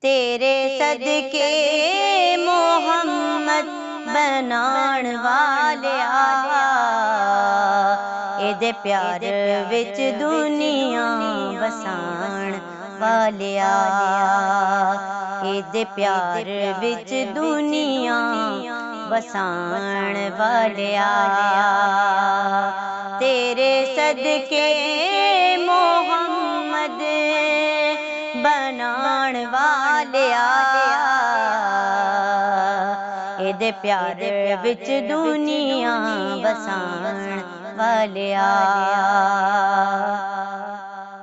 तेरे सदके मोहम्मद बनाण वालिया, एदे प्यार विच दुनिया बसाण वालिया, एदे प्यार विच दुनिया बसाण वालिया। तेरे सदके मोहम्मद बनाण वालिया, एदे प्यार विच दुनिया बसाण वालिया।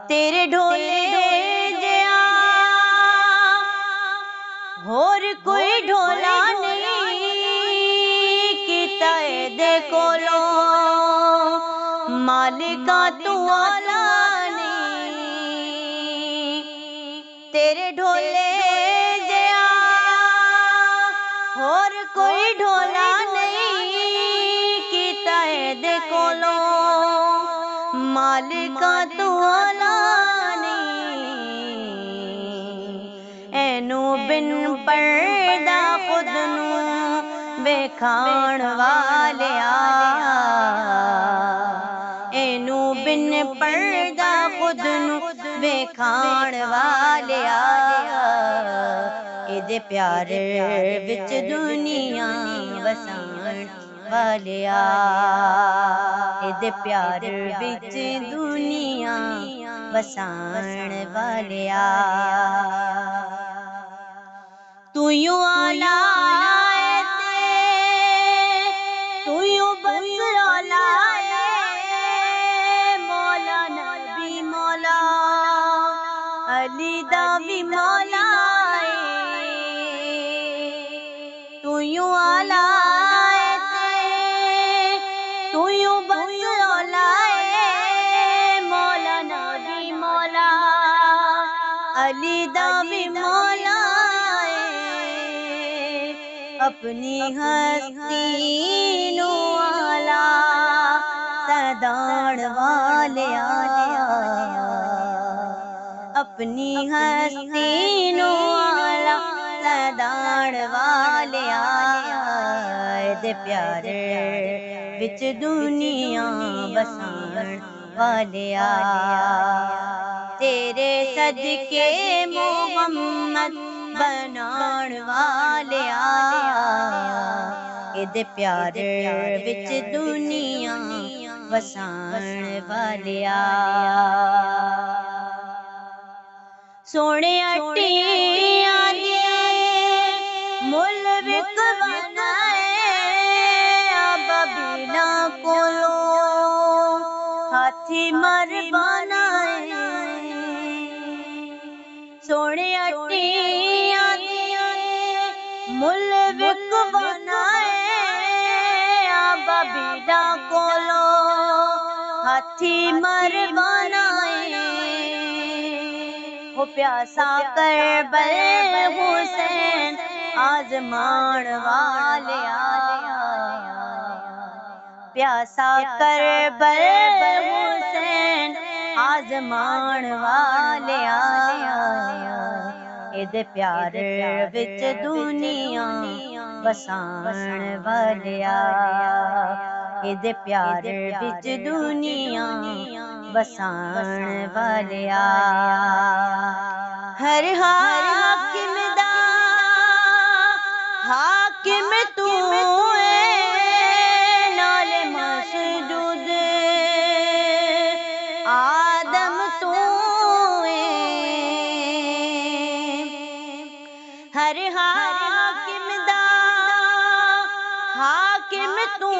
तेरे ढोले जिया होर कोई ढोला नहीं, कीता एदे कोलों मालिका तू आला नहीं। तेरे ढोले जिया होर कोई ढोला नहीं, कीता एदे कोलों मालिका तू आला नहीं। एनू बिन पर्दा खुद नू वेखाण वालिया, एनू बिन पर्दा खुद नू वेखाण वालिया, एदे प्यार विच दुनिया बसाण वालिया, एदे प्यार विच दुनिया बसाण वालिया। तू यूं आला तू यूं बस औला मौला नबी मौला अली दा भी मौला, तू यूं आला तू यूं बस औला मौला नबी मौला अली दा भी मौला। अपनी हस्ती नू आला सदाण वालिया, अपनी हस्ती नू आला सदाण वालिया, एदे प्यार विच दुनिया बसाण वालिया। तेरे सदके मोहम्मद बनाण वालिया, एदे प्यार विच दुनिया बसाण वालिया। सोने अट्टियां दी मुल विकवाना बिना कोलों हाथी मरवाना, सोने अट्टियां दी मुल विकवाना बिना कोलों हाथी मरवाना। हो प्यासा करबल हुसैन आजमाण वालिया, प्यासा करबल हुसैन आजमाण वालिया, एदे प्यार विच दुनिया बसाण वालिया, एदे प्यार विच दुनिया बसाण वालिया। हर हाकिम दा हाकिम तू नाल मसजूद आदम तू, हर हाकिम दा हाकिम तू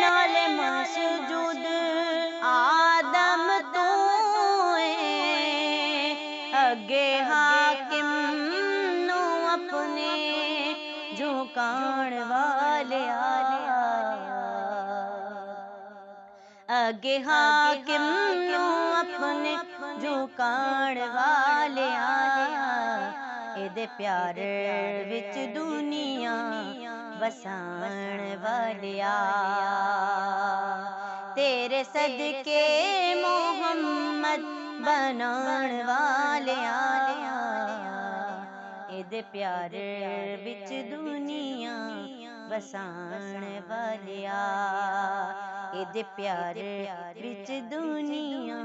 नाल मसजूद आदम तू, अगे हाकिम नू अपने झुकाण वालिया, अगे हाकिम नू अपने झुकाण वालिया, एदे प्यार विच दुनिया बसाण वालिया। तेरे सदके मोहम्मद बनाण वालिया, ਇਹਦੇ ਪਿਆਰ ਵਿੱਚ ਦੁਨੀਆ ਵਸਾਣ ਵਾਲਿਆ, ਇਹਦੇ ਪਿਆਰ ਵਿੱਚ ਦੁਨੀਆ